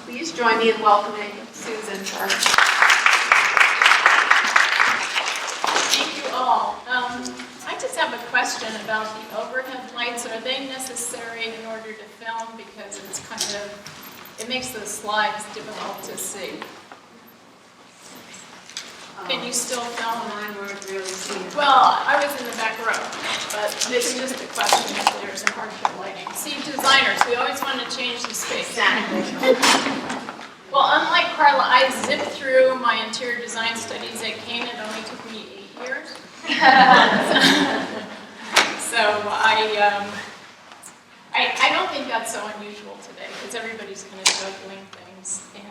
Please join me in welcoming Suzan to our... Thank you all. I just have a question about the overhead lights. Are they necessary in order to film? Because it's kind of, it makes the slides difficult to see. Can you still film? I weren't really seeing it. Well, I was in the back row, but it's just a question if there's an overhead lighting. See, designers, we always want to change the space. Exactly. Well, unlike Carla, I zipped through my interior design studies at Kean. It only took me 8 years. So I don't think that's so unusual today because everybody's kind of juggling things. And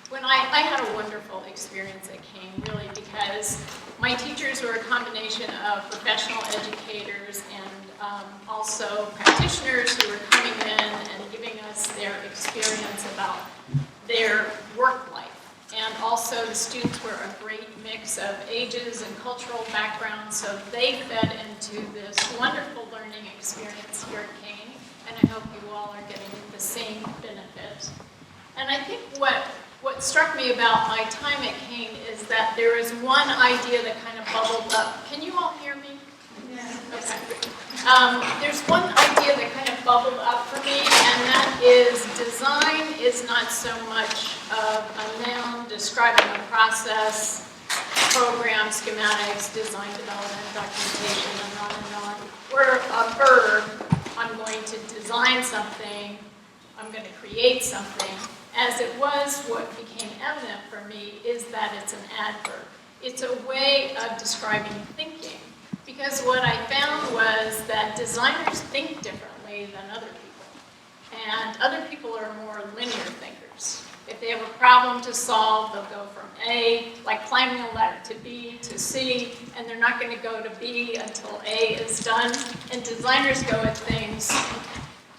when I had a wonderful experience at Kean, really, because my teachers were a combination of professional educators and also practitioners who were coming in and giving us their experience about their work life. And also the students were a great mix of ages and cultural backgrounds, so they fed into this wonderful learning experience here at Kean, and I hope you all are getting the same benefit. And I think what struck me about my time at Kean is that there is one idea that kind of bubbled up. Can you all hear me? Yes. Okay. There's one idea that kind of bubbled up for me, and that is design is not so much of a noun describing a process, program, schematics, design development, documentation, and on and on. We're a verb. I'm going to design something. I'm going to create something. As it was, what became evident for me is that it's an adverb. It's a way of describing thinking. Because what I found was that designers think differently than other people. And other people are more linear thinkers. If they have a problem to solve, they'll go from A, like climbing a ladder, to B, to C, and they're not going to go to B until A is done. And designers go at things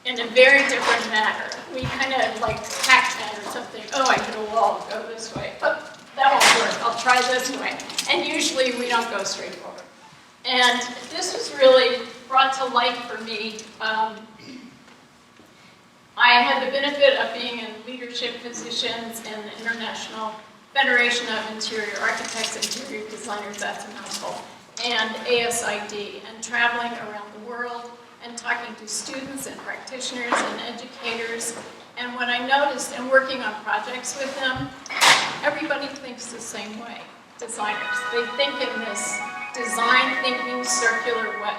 in a very different manner. We kind of like Pac-Man or something. Oh, I hit a wall, go this way. Oh, that won't work, I'll try this way. And usually we don't go straight forward. And this was really brought to light for me. I had the benefit of being in leadership positions in the International Federation of Interior Architects and Interior Designers, that's a mouthful, and ASID, and traveling around the world and talking to students and practitioners and educators. And what I noticed in working on projects with them, everybody thinks the same way, designers. They think in this design thinking circular way.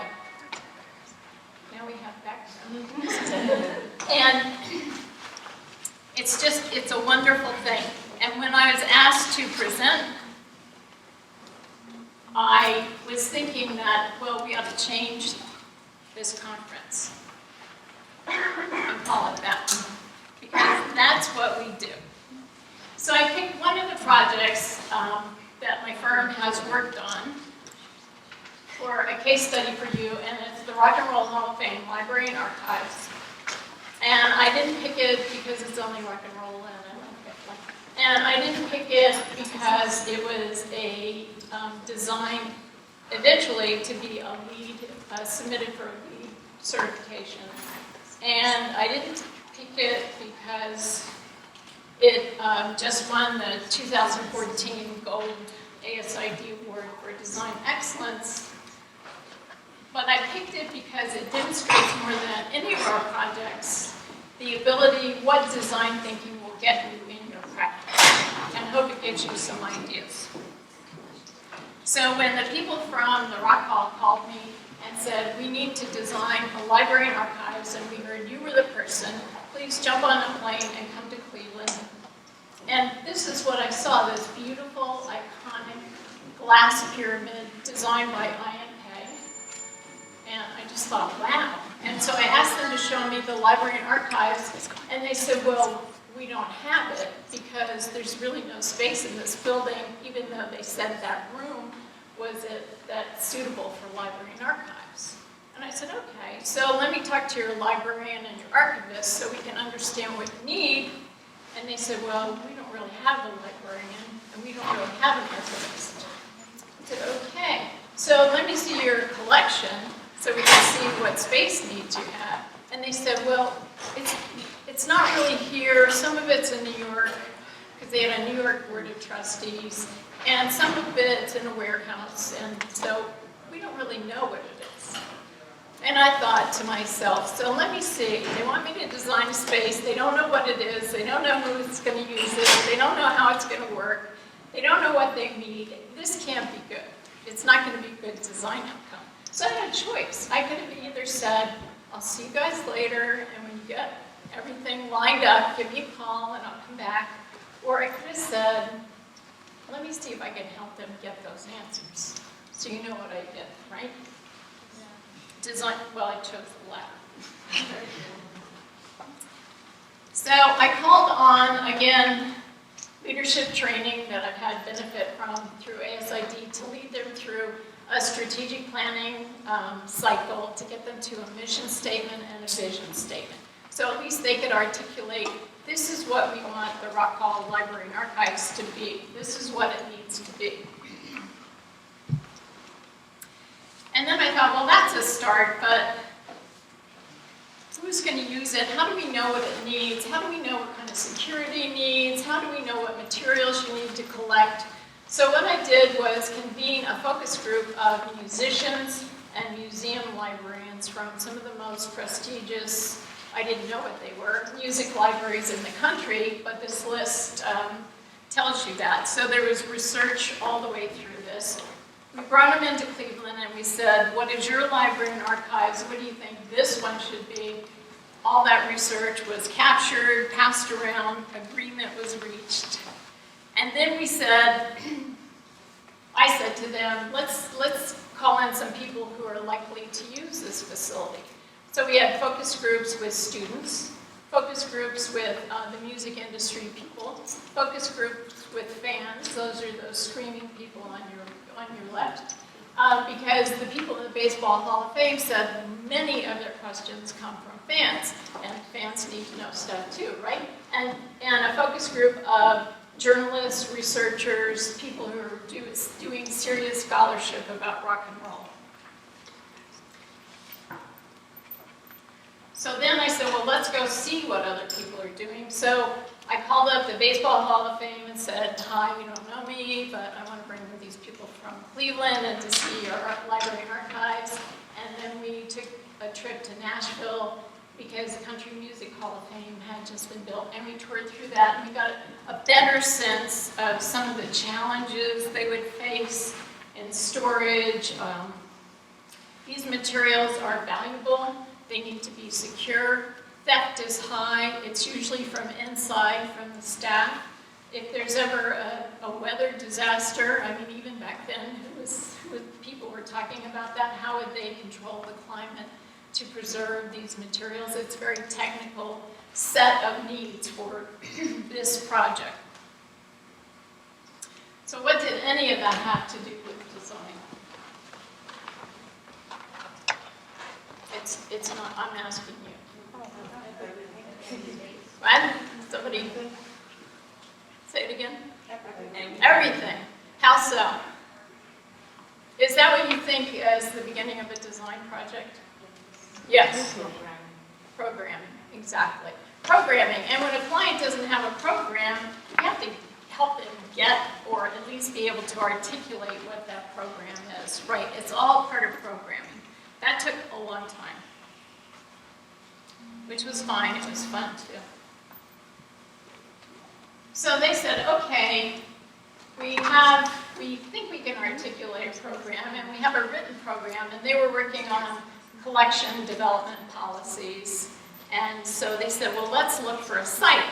Now we have background. And it's a wonderful thing. And when I was asked to present, I was thinking that, well, we ought to change this conference and call it that, because that's what we do. So I picked one of the projects that my firm has worked on for a case study for you, and it's the Rock and Roll Hall of Fame Library and Archives. And I didn't pick it because it's only rock and roll, and I didn't pick it because it was a design eventually to be a LEED, submitted for a LEED certification. And I didn't pick it because it just won the 2014 Gold ASID Award for Design Excellence. But I picked it because it demonstrates more than any of our projects the ability, what design thinking will get you in your practice. And I hope it gives you some ideas. So when the people from the Rock Hall called me and said, we need to design a library and archives, and we heard you were the person, please jump on a plane and come to Cleveland. And this is what I saw, this beautiful, iconic glass pyramid designed by I.M. And I just thought, wow. And so I asked them to show me the library and archives, and they said, well, we don't have it because there's really no space in this building, even though they said that room was that's suitable for library and archives. And I said, okay, so let me talk to your librarian and your archivist so we can understand what you need. And they said, well, we don't really have a librarian, and we don't really have an archivist. I said, okay, so let me see your collection so we can see what space needs you have. And they said, well, it's it's not really here. Some of it's in New York, because they had a New York Board of Trustees, and some of it's in a warehouse, and so we don't really know what it is. And I thought to myself, so let me see. They want me to design a space. They don't know what it is. They don't know who's going to use it. They don't know how it's going to work. They don't know what they need. This can't be good. It's not going to be a good design outcome. So I had a choice. I could have either said, I'll see you guys later, and when you get everything lined up, give me a call and I'll come back. Or I could have said, let me see if I can help them get those answers. So you know what I did, right? Design, well, I chose the latter. So I called on, again, leadership training that I've had benefit from through ASID to lead them through a strategic planning cycle to get them to a mission statement and a vision statement. So at least they could articulate, this is what we want the Rock Hall Library and Archives to be. This is what it needs to be. And then I thought, well, that's a start, but who's going to use it? How do we know what it needs? How do we know what kind of security it needs? How do we know what materials you need to collect? So what I did was convene a focus group of musicians and museum librarians from some of the most prestigious, I didn't know what they were, music libraries in the country, but this list tells you that. So there was research all the way through this. We brought them into Cleveland and we said, what is your library and archives? What do you think this one should be? All that research was captured, passed around, agreement was reached. And then we said, I said to them, let's call in some people who are likely to use this facility. So we had focus groups with students, focus groups with the music industry people, focus groups with fans. Those are those screaming people on your left. Because the people in the Baseball Hall of Fame said many of their questions come from fans, and fans need to know stuff too, right? And a focus group of journalists, researchers, people who are doing serious scholarship about rock and roll. So then I said, well, let's go see what other people are doing. So I called up the Baseball Hall of Fame and said, hi, you don't know me, but I want to bring these people from Cleveland and to see our library and archives. And then we took a trip to Nashville because the Country Music Hall of Fame had just been built. And we toured through that and we got a better sense of some of the challenges they would face in storage. These materials are valuable. They need to be secure. Theft is high. It's usually from inside, from the staff. If there's ever a weather disaster, I mean, even back then, people were talking about that. How would they control the climate to preserve these materials? It's a very technical set of needs for this project. So what did any of that have to do with design? It's not, I'm asking you. What? Somebody say it again? Everything. How so? Is that what you think as the beginning of a design project? Yes. Programming, exactly. Programming, and when a client doesn't have a program, you have to help them get, or at least be able to articulate what that program is. Right, it's all part of programming. That took a long time, which was fine. It was fun too. So they said, okay, we think we can articulate a program, and we have a written program, and they were working on collection development policies. And so they said, well, let's look for a site.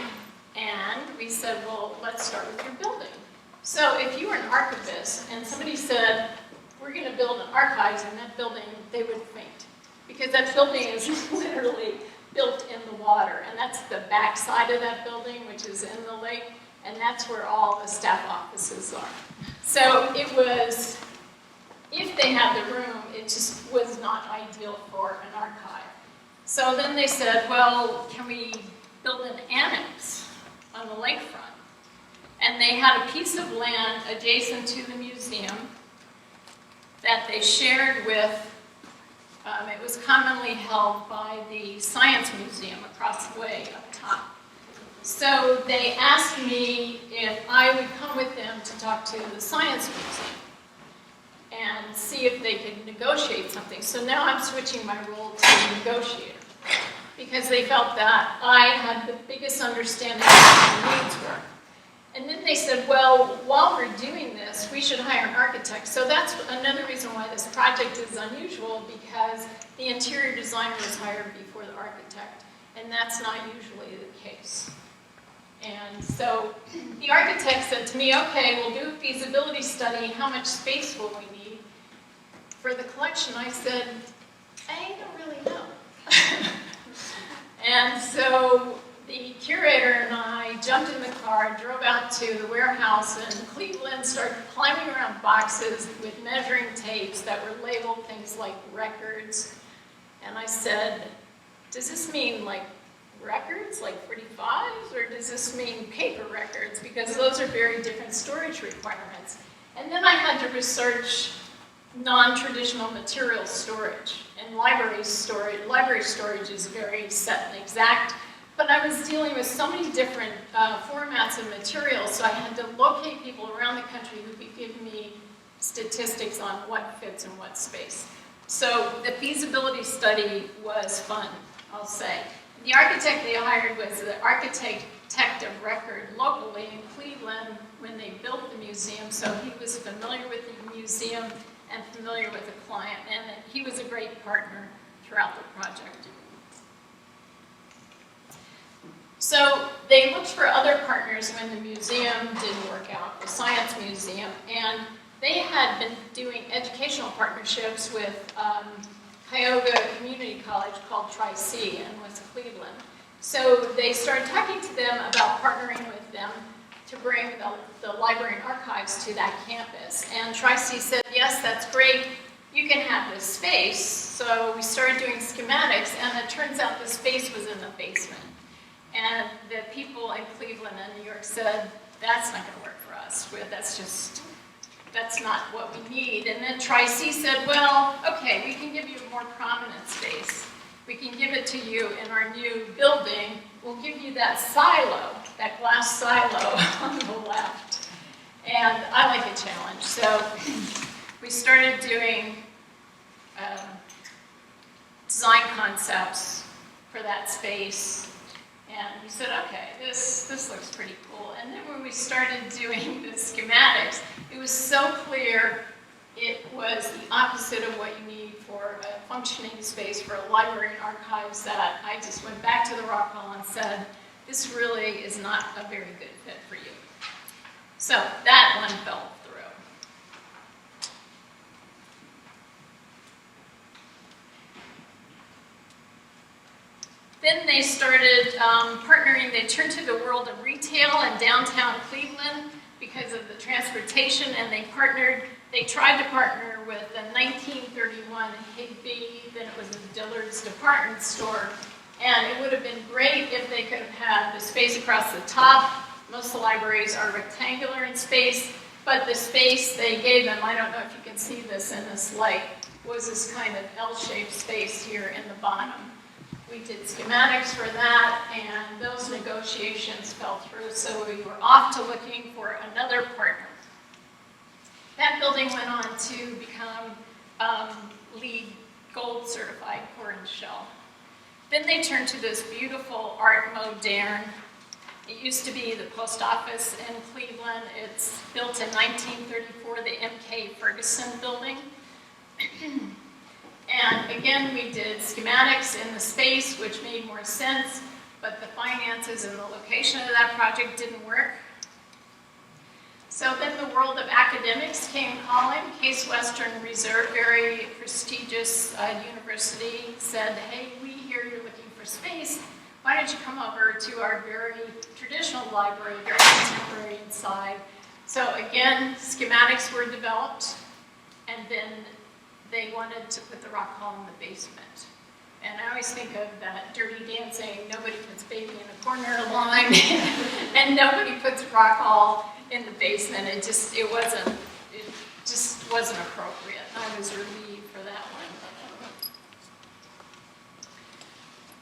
And we said, well, let's start with your building. So if you were an archivist and somebody said, we're going to build an archives in that building, they would faint. Because that building is literally built in the water. And that's the back side of that building, which is in the lake. And that's where all the staff offices are. So it was, if they had the room, it just was not ideal for an archive. So then they said, well, can we build an annex on the lakefront? And they had a piece of land adjacent to the museum that they shared with, it was commonly held by the Science Museum across the way uptown. top. So they asked me if I would come with them to talk to the Science Museum and see if they could negotiate something. So now I'm switching my role to negotiator, because they felt that I had the biggest understanding of what their needs were. And then they said, well, while we're doing this, we should hire an architect. So that's another reason why this project is unusual, because the interior designer was hired before the architect, and that's not usually the case. And so the architect said to me, okay, we'll do a feasibility study. How much space will we need for the collection? I said, I don't really know. And so the curator and I jumped in the car, drove out to the warehouse in Cleveland, started climbing around boxes with measuring tapes that were labeled things like records. And I said, does this mean like records, like 45s, or does this mean paper records? Because those are very different storage requirements. And then I had to research non-traditional material storage. And library storage is very set and exact. But I was dealing with so many different formats of materials, so I had to locate people around the country who could give me statistics on what fits in what space. So the feasibility study was fun, I'll say. The architect they hired was the architect of record locally in Cleveland when they built the museum, so he was familiar with the museum and familiar with the client, and he was a great partner throughout the project. So they looked for other partners when the museum didn't work out, the Science Museum, and they had been doing educational partnerships with Cuyahoga Community College called Tri-C in West Cleveland. So they started talking to them about partnering with them to bring the library and archives to that campus. And Tri-C said, yes, that's great, you can have this space. So we started doing schematics, and it turns out the space was in the basement. And the people in Cleveland and New York said, that's not going to work for us. That's not what we need. And then Tri-C said, well, okay, we can give you a more prominent space. We can give it to you in our new building. We'll give you that silo, that glass silo on the left. And I like a challenge. So we started doing design concepts for that space. And we said, okay, this looks pretty cool. And then when we started doing the schematics, it was so clear it was the opposite of what you need for a functioning space for a library and archives that I just went back to the Rock Hall and said, this really is not a very good fit for you. So that one fell through. Then they started partnering. They turned to the world of retail in downtown Cleveland because of the transportation, and they tried to partner with the 1931 Higby, then it was a Dillard's department store, and it would have been great if they could have had the space across the top. Most of the libraries are rectangular in space, but the space they gave them, I don't know if you can see this in this light, was this kind of L-shaped space here in the bottom. We did schematics for that, and those negotiations fell through, so we were off to looking for another partner. That building went on to become LEED Gold certified core and shell. Then they turned to this beautiful Art Moderne. It used to be the post office in Cleveland. It's built in 1934, the M.K. Ferguson building. And again, we did schematics in the space, which made more sense, but the finances and the location of that project didn't work. So then the world of academics came calling. Case Western Reserve, very prestigious university, said, hey, we hear you're looking for space. Why don't you come over to our very traditional library, very contemporary inside. So again, schematics were developed, and then they wanted to put the Rock Hall in the basement. And I always think of that Dirty Dancing, nobody puts baby in a corner line, and nobody puts Rock Hall in the basement. It just wasn't appropriate. I was relieved for that one.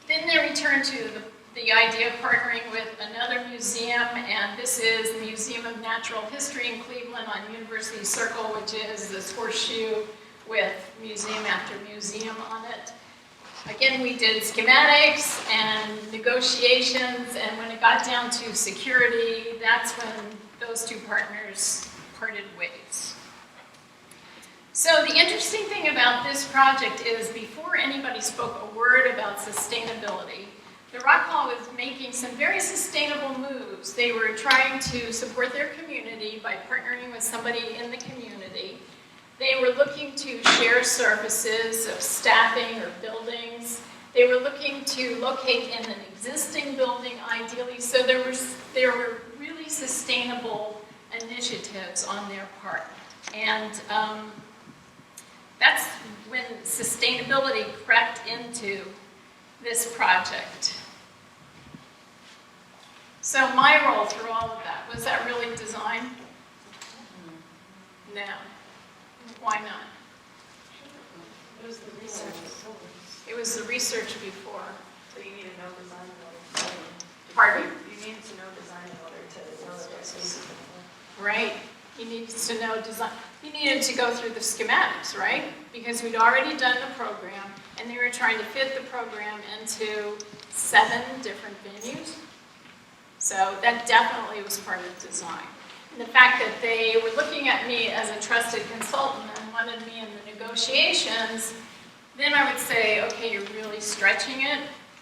Then they returned to the idea of partnering with another museum, and this is the Museum of Natural History in Cleveland on University Circle, which is this horseshoe with museum after museum on it. Again, we did schematics and negotiations, and when it got down to security, that's when those two partners parted ways. So the interesting thing about this project is before anybody spoke a word about sustainability, the Rock Hall was making some very sustainable moves. They were trying to support their community by partnering with somebody in the community. They were looking to share services of staffing or buildings. They were looking to locate in an existing building, ideally. So there were really sustainable initiatives on their part. And that's when sustainability crept into this project. So my role through all of that, was that really design? No. Why not? It was the research. It was the research before. So you need to know design in order to... Pardon? You need to know design in order to know that there's spaces. Right. You needed to know design. You needed to go through the schematics, right? Because we'd already done the program, and they were trying to fit the program into 7 different venues. So that definitely was part of design. And the fact that they were looking at me as a trusted consultant and wanted me in the negotiations, then I would say, okay, you're really stretching it.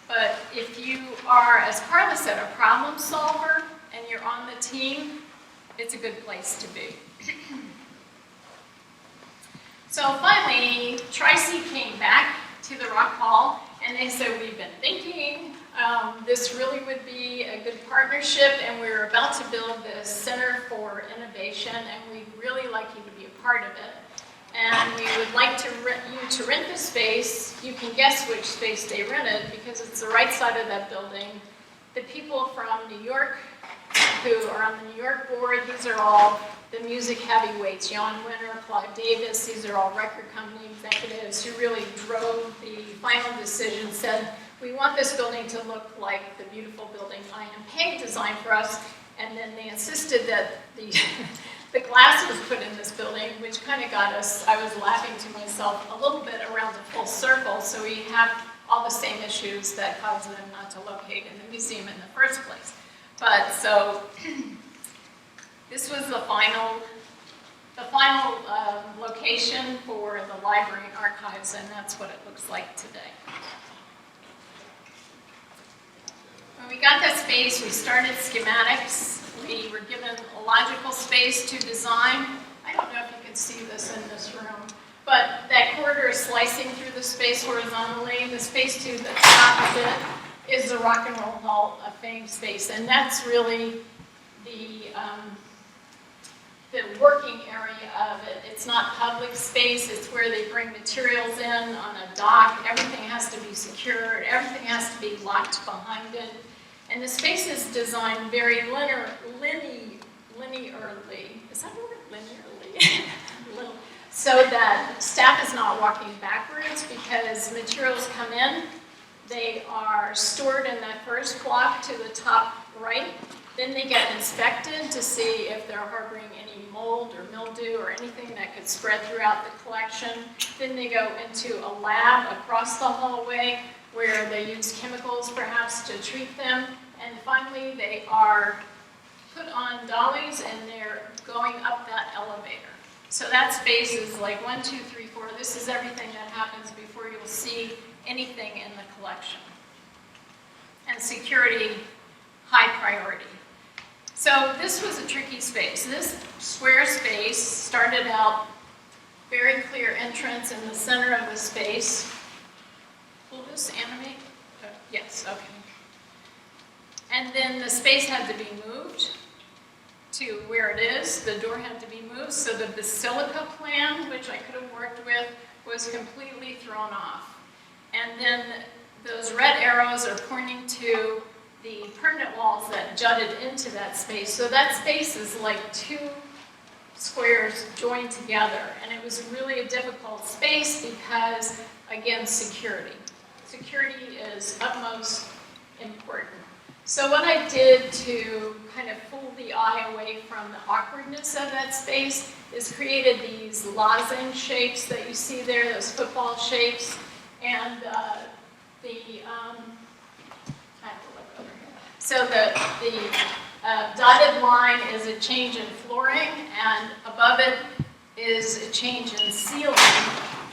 But if you are, as Carla said, a problem solver, and you're on the team, it's a good place to be. So finally, Tracy came back to the Rock Hall, and they said, we've been thinking, this really would be a good partnership, and we're about to build this Center for Innovation, and we'd really like you to be a part of it. And we would like to you to rent the space. You can guess which space they rented, because it's the right side of that building. The people from New York who are on the New York board, these are all the music heavyweights, Jan Winter, Clive Davis, these are all record company executives who really drove the final decision, said, we want this building to look like the beautiful building I.M. Peg designed for us, and then they insisted that the glass was put in this building, which kind of got us, I was laughing to myself, a little bit around a full circle, so we have all the same issues that caused them not to locate in the museum in the first place. But so, this was the final location for the library and archives, and that's what it looks like today. When we got that space, we started schematics. We were given a logical space to design. I don't know if you can see this in this room, but that corridor is slicing through the space horizontally. The space to the top of it is the Rock and Roll Hall of Fame space, and that's really the working area of it. It's not public space, it's where they bring materials in on a dock. Everything has to be secured, everything has to be locked behind it. And the space is designed very linearly. Is that a word? Linearly? So that staff is not walking backwards, because materials come in. They are stored in that first block to the top right. Then they get inspected to see if they're harboring any mold or mildew or anything that could spread throughout the collection. Then they go into a lab across the hallway where they use chemicals perhaps to treat them. And finally, they are put on dollies and they're going up that elevator. So that space is like 1, 2, 3, 4. This is everything that happens before you'll see anything in the collection. And security, high priority. So this was a tricky space. This square space started out very clear entrance in the center of the space. Will this animate? Yes, okay. And then the space had to be moved to where it is. The door had to be moved. So the basilica plan, which I could have worked with, was completely thrown off. And then those red arrows are pointing to the permanent walls that jutted into that space. So that space is like 2 squares joined together. And it was really a difficult space because, again, security. Security is utmost important. So what I did to kind of pull the eye away from the awkwardness of that space is created these lozenge shapes that you see there, those football shapes, and I have to look over here. So the dotted line is a change in flooring, and above it is a change in ceiling,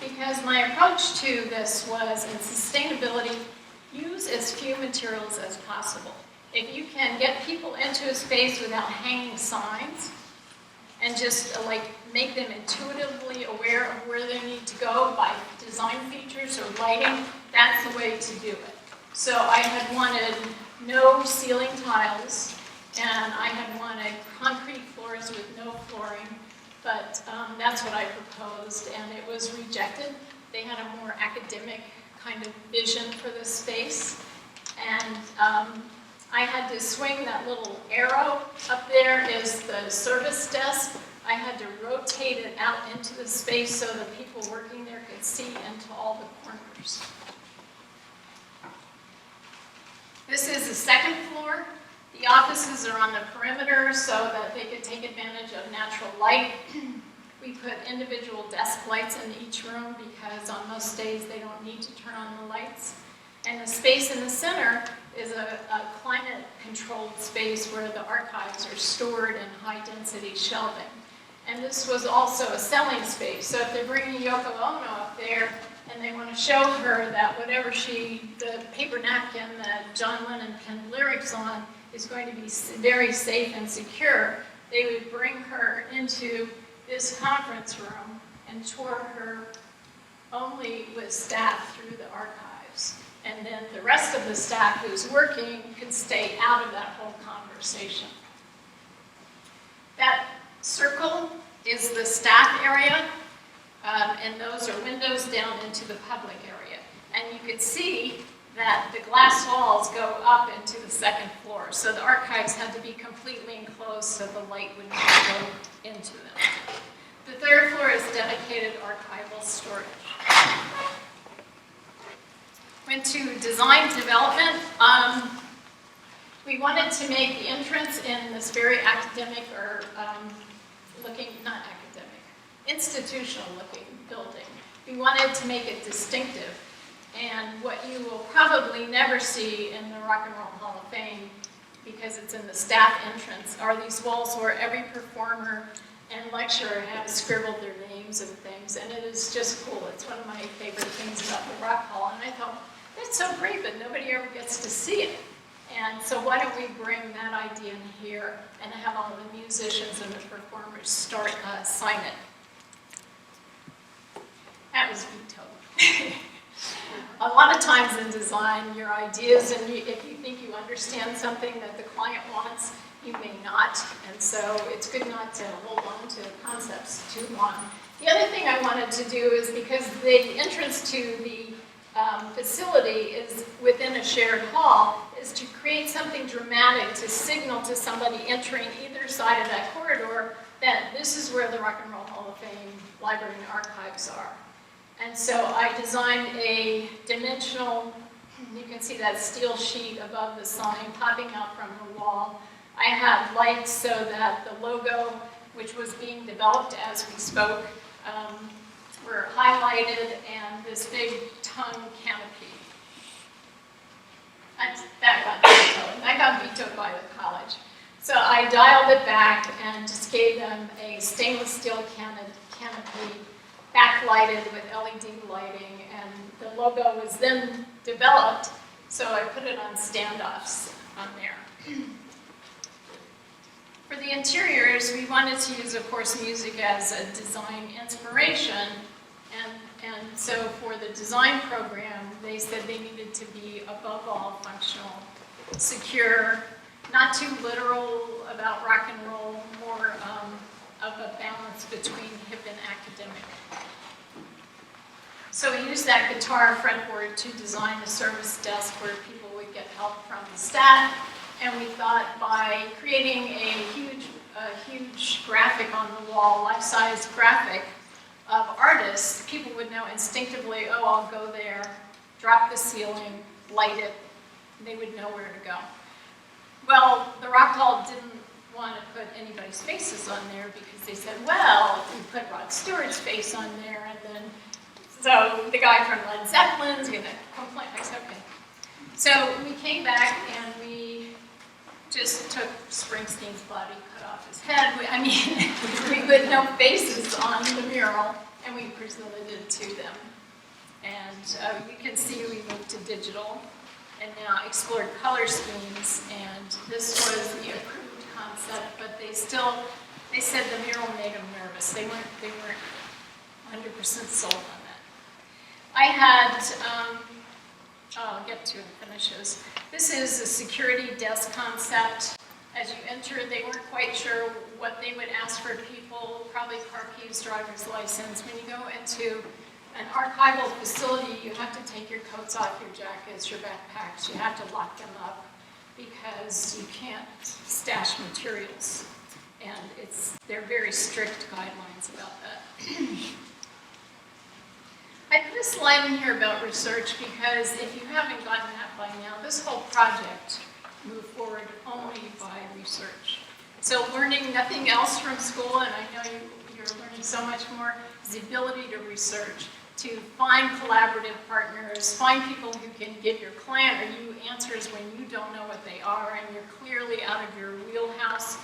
because my approach to this was, in sustainability, use as few materials as possible. If you can get people into a space without hanging signs, and just like make them intuitively aware of where they need to go by design features or lighting, that's the way to do it. So I had wanted no ceiling tiles, and I had wanted concrete floors with no flooring, but that's what I proposed, and it was rejected. They had a more academic kind of vision for the space, and I had to swing that little arrow. Up there is the service desk. I had to rotate it out into the space so the people working there could see into all the corners. This is the second floor. The offices are on the perimeter so that they could take advantage of natural light. We put individual desk lights in each room because on most days they don't need to turn on the lights. And the space in the center is a climate-controlled space where the archives are stored in high-density shelving. And this was also a selling space. So if they're bringing Yoko Ono up there and they want to show her that whatever the paper napkin that John Lennon penned lyrics on is going to be very safe and secure, they would bring her into this conference room and tour her only with staff through the archives. And then the rest of the staff who's working could stay out of that whole conversation. That circle is the staff area, and those are windows down into the public area. And you could see that the glass walls go up into the second floor. So the archives had to be completely enclosed so the light would not go into them. The third floor is dedicated archival storage. Went to design development. We wanted to make the entrance in this very academic or looking, not academic, institutional looking building. We wanted to make it distinctive. And what you will probably never see in the Rock and Roll Hall of Fame, because it's in the staff entrance, are these walls where every performer and lecturer has scribbled their names and things, and it is just cool. It's one of my favorite things about the Rock Hall, and I thought, that's so great, but nobody ever gets to see it. And so why don't we bring that idea in here and have all the musicians and the performers sign it. That was vetoed. A lot of times in design, your ideas, and if you think you understand something that the client wants, you may not. And so it's good not to hold on to concepts too long. The other thing I wanted to do is, because the entrance to the facility is within a shared hall, is to create something dramatic to signal to somebody entering either side of that corridor that this is where the Rock and Roll Hall of Fame Library and Archives are. And so I designed a dimensional, you can see that steel sheet above the sign popping out from the wall. I had lights so that the logo, which was being developed as we spoke, were highlighted, and this big tongue canopy. That got vetoed by the college. So I dialed it back and just gave them a stainless steel canopy, backlighted with LED lighting, and the logo was then developed, so I put it on standoffs on there. For the interiors, we wanted to use, of course, music as a design inspiration, and so for the design program, they said they needed to be, above all, functional, secure, not too literal about rock and roll, more of a balance between hip and academic. So we used that guitar fretboard to design a service desk where people would get help from the staff, and we thought by creating a huge graphic on the wall, life-size graphic of artists, people would know instinctively, oh, I'll go there, drop the ceiling, light it, they would know where to go. Well, the Rock Hall didn't want to put anybody's faces on there because they said, well, if we put Rod Stewart's face on there, and then, so the guy from Led Zeppelin's going to complain. I said, okay. So we came back and we just took Springsteen's body, cut off his head. We put no faces on the mural, and we presented it to them. And you can see we moved to digital and now explored color schemes, and this was the approved concept, but they said the mural made them nervous. They weren't 100% sold on that. I had, I'll get to and finish this. This is a security desk concept. As you enter, they weren't quite sure what they would ask for people, probably car keys, driver's license. When you go into an archival facility, you have to take your coats off, your jackets, your backpacks. You have to lock them up because you can't stash materials. And they're very strict guidelines about that. I put a slide in here about research because if you haven't gotten that by now, this whole project moved forward only by research. So learning nothing else from school, and I know you're learning so much more, is the ability to research, to find collaborative partners, find people who can give your client or you answers when you don't know what they are and you're clearly out of your wheelhouse.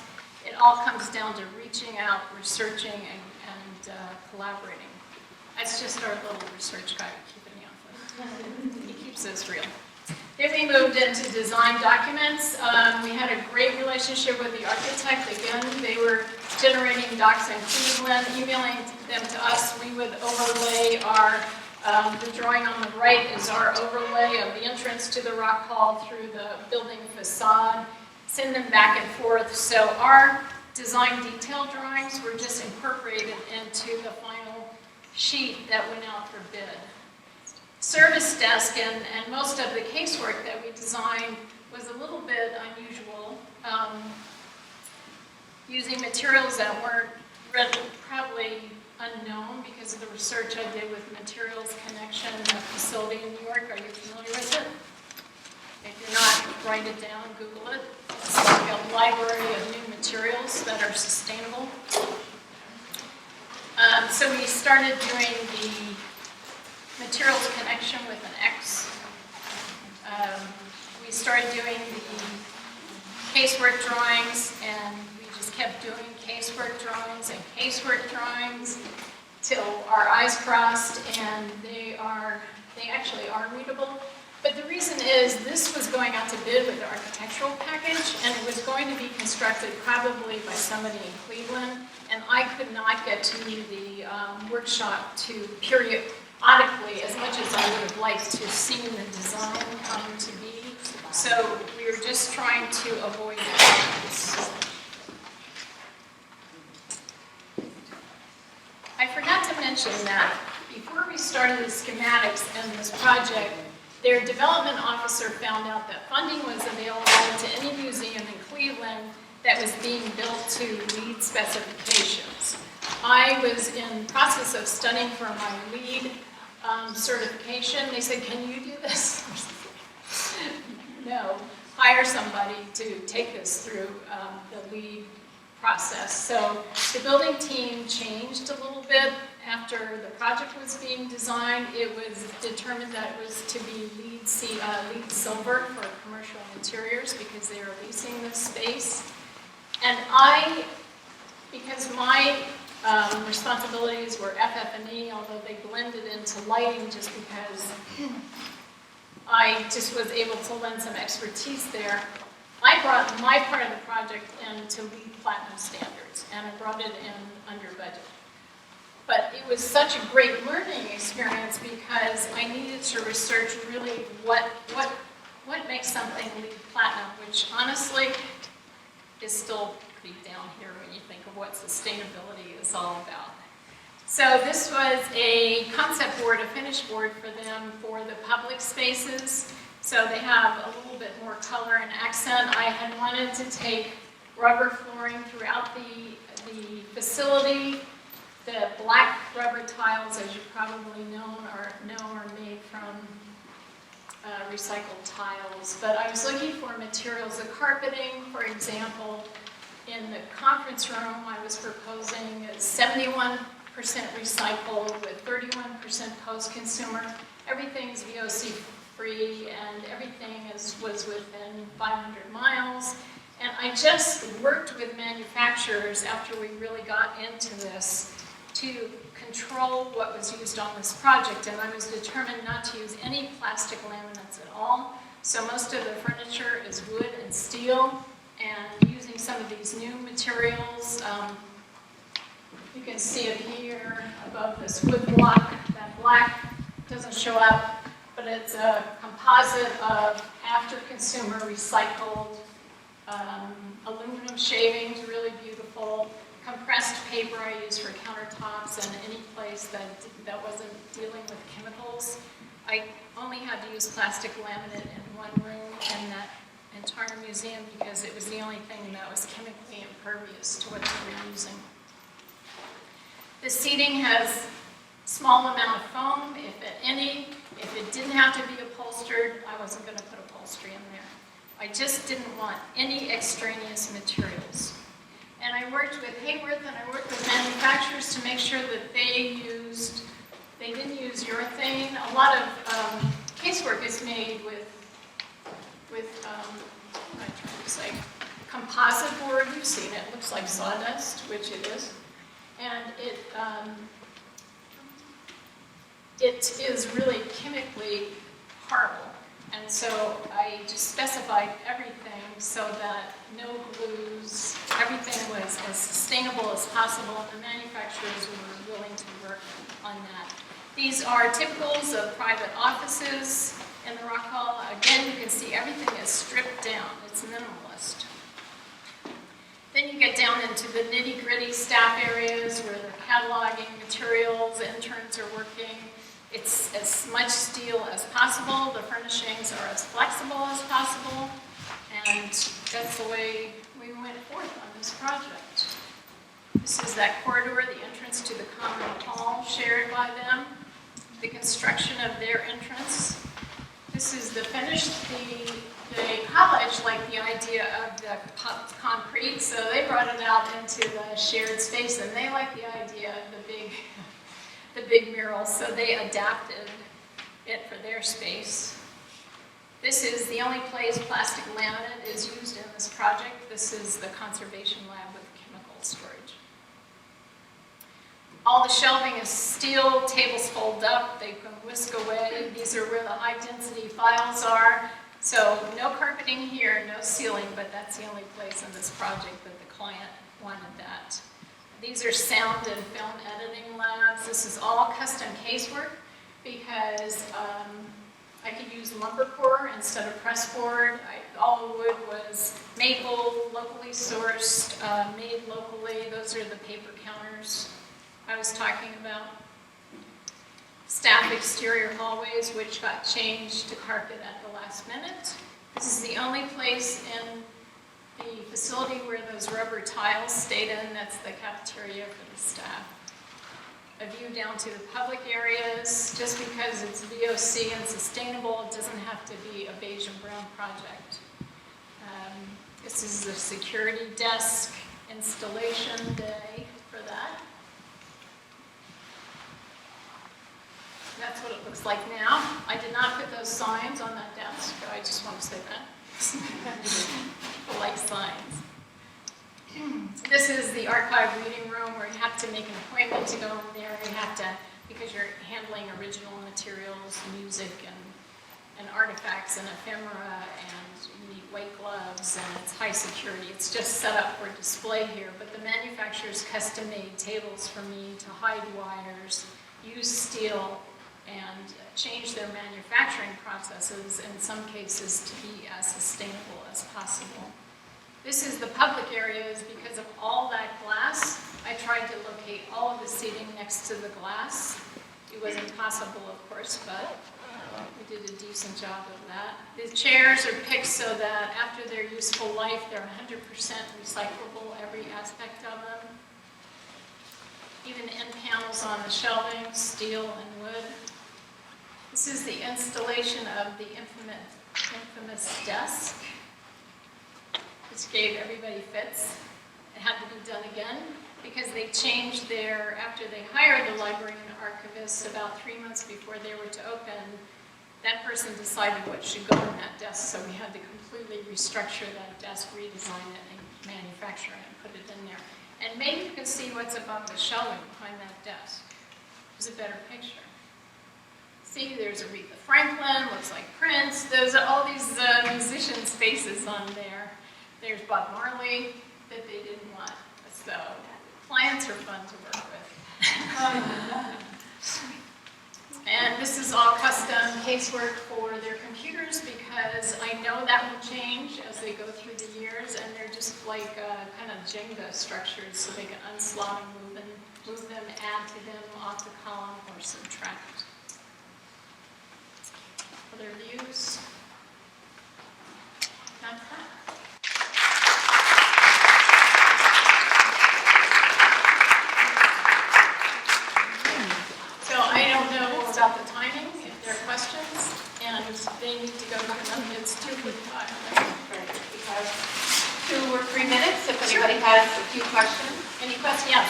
It all comes down to reaching out, researching, and collaborating. That's just our little research guy keeping me on foot. He keeps us real. Then we moved into design documents. We had a great relationship with the architect. Again, they were generating docs in Cleveland, emailing them to us. We would overlay the drawing on the right is our overlay of the entrance to the Rock Hall through the building facade, send them back and forth. So our design detail drawings were just incorporated into the final sheet that went out for bid. Service desk and most of the casework that we designed was a little bit unusual, using materials that weren't probably unknown because of the research I did with Materials Connection, a facility in New York. Are you familiar with it? If you're not, write it down, Google it. It's like a library of new materials that are sustainable. So we started doing the Materials Connection with an X. We started doing the casework drawings, and we just kept doing casework drawings till our eyes crossed, and they actually are readable. But the reason is this was going out to bid with the architectural package, and it was going to be constructed probably by somebody in Cleveland, and I could not get to the workshop to periodically, as much as I would have liked to see the design come to be. So we were just trying to avoid problems. I forgot to mention that before we started the schematics and this project, their development officer found out that funding was available to any museum in Cleveland that was being built to LEED specifications. I was in process of studying for my LEED certification. They said, can you do this? No, hire somebody to take this through the LEED process. So the building team changed a little bit after the project was being designed. It was determined that it was to be LEED Silver for commercial interiors because they were leasing this space. And because my responsibilities were FF&E, although they blended into lighting just because I just was able to lend some expertise there, I brought my part of the project into LEED Platinum standards, and I brought it in under budget. But it was such a great learning experience because I needed to research really what makes something LEED Platinum, which honestly is still pretty down here when you think of what sustainability is all about. So this was a concept board, a finished board for them for the public spaces. So they have a little bit more color and accent. I had wanted to take rubber flooring throughout the facility. The black rubber tiles, as you probably know, are made from recycled tiles, but I was looking for materials of carpeting, for example. In the conference room, I was proposing 71% recycled with 31% post-consumer. Everything's VOC free and everything was within 500 miles. And I just worked with manufacturers after we really got into this to control what was used on this project, and I was determined not to use any plastic laminates at all. So most of the furniture is wood and steel, and using some of these new materials. You can see it here above this wood block. That black doesn't show up, but it's a composite of after-consumer recycled aluminum shavings, really beautiful. Compressed paper I use for countertops and any place that wasn't dealing with chemicals. I only had to use plastic laminate in one room in that entire museum because it was the only thing that was chemically impervious to what they were using. The seating has small amount of foam, if any. If it didn't have to be upholstered, I wasn't going to put upholstery in there. I just didn't want any extraneous materials. And I worked with Hayworth and I worked with manufacturers to make sure that they didn't use urethane. A lot of casework is made with what am I trying to say, composite board. You've seen it. It looks like sawdust, which it is. And it is really chemically horrible. And so I just specified everything so that no glues, everything was as sustainable as possible, and the manufacturers were willing to work on that. These are typicals of private offices in the Rock Hall. Again, you can see everything is stripped down. It's minimalist. Then you get down into the nitty-gritty staff areas where they're cataloging materials, interns are working. It's as much steel as possible. The furnishings are as flexible as possible. And that's the way we went forth on this project. This is that corridor, the entrance to the common hall shared by them, the construction of their entrance. This is the finished. The college liked the idea of the concrete, so they brought it out into the shared space, and they liked the idea of the big mural, so they adapted it for their space. This is the only place plastic laminate is used in this project. This is the conservation lab with chemical storage. All the shelving is steel, tables fold up, they can whisk away. These are where the high-density files are. So no carpeting here, no ceiling, but that's the only place in this project that the client wanted that. These are sound and film editing labs. This is all custom casework because I could use lumber core instead of press board. All the wood was maple, locally sourced, made locally. Those are the paper counters I was talking about. Staff exterior hallways, which got changed to carpet at the last minute. This is the only place in the facility where those rubber tiles stayed in. That's the cafeteria for the staff. A view down to the public areas. Just because it's VOC and sustainable, it doesn't have to be a beige and brown project. This is the security desk installation day for that. That's what it looks like now. I did not put those signs on that desk, but I just want to say that. People like signs. This is the archive reading room where you have to make an appointment to go in there. You have to, because you're handling original materials, music, and artifacts, and ephemera, and you need white gloves, and it's high security. It's just set up for display here, but the manufacturers custom-made tables for me to hide wires, use steel, and change their manufacturing processes, in some cases, to be as sustainable as possible. This is the public areas. Because of all that glass, I tried to locate all of the seating next to the glass. It wasn't possible, of course, but we did a decent job of that. The chairs are picked so that after their useful life, they're 100% recyclable, every aspect of them. Even end panels on the shelving, steel and wood. This is the installation of the infamous desk, which gave everybody fits. It had to be done again because they changed after they hired the librarian archivist about 3 months before they were to open, that person decided what should go in that desk, so we had to completely restructure that desk, redesign it, and manufacture it and put it in there. And maybe you can see what's above the shelving behind that desk. There's a better picture. See, there's Aretha Franklin, looks like Prince. There's all these musicians' faces on there. There's Bob Marley that they didn't want. So clients are fun to work with. And this is all custom casework for their computers because I know that will change as they go through the years, and they're just like kind of Jenga structures, so they can unslot and move them, add to them off the column, or subtract. Other views? Not that. So I don't know about the timing, if there are questions, and they need to go to them. It's 2:45. We have 2 or 3 minutes if anybody has a few questions. Any questions? Yes.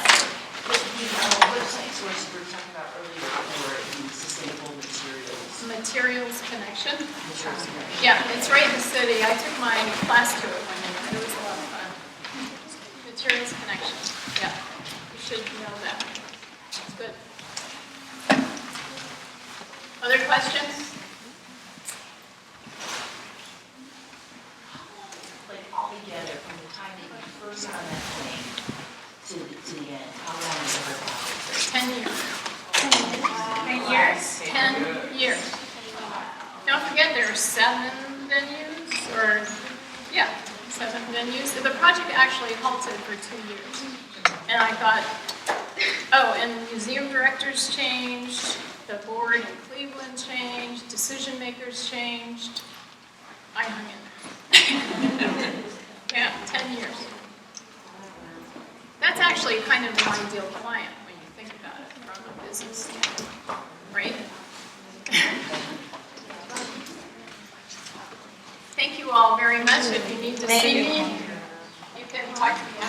The website source we were talking about earlier for the sustainable materials. Materials connection. Materials connection. Yeah, it's right in the city. I took my class to it one year, and it was a lot of fun. Materials connection. Yeah, you should know that. It's good. Other questions? Like altogether, from the time that you first on that plane to the end, how long is it about? 10 years. 10 years? 10 years. Don't forget there are 7 venues, or, yeah, 7 venues. The project actually halted for 2 years. And I thought, oh, and museum directors changed, the board in Cleveland changed, decision makers changed. I hung in there. Yeah, 10 years. That's actually kind of an ideal client when you think about it from a business standpoint, right? Thank you all very much. If you need to see me, you can talk to me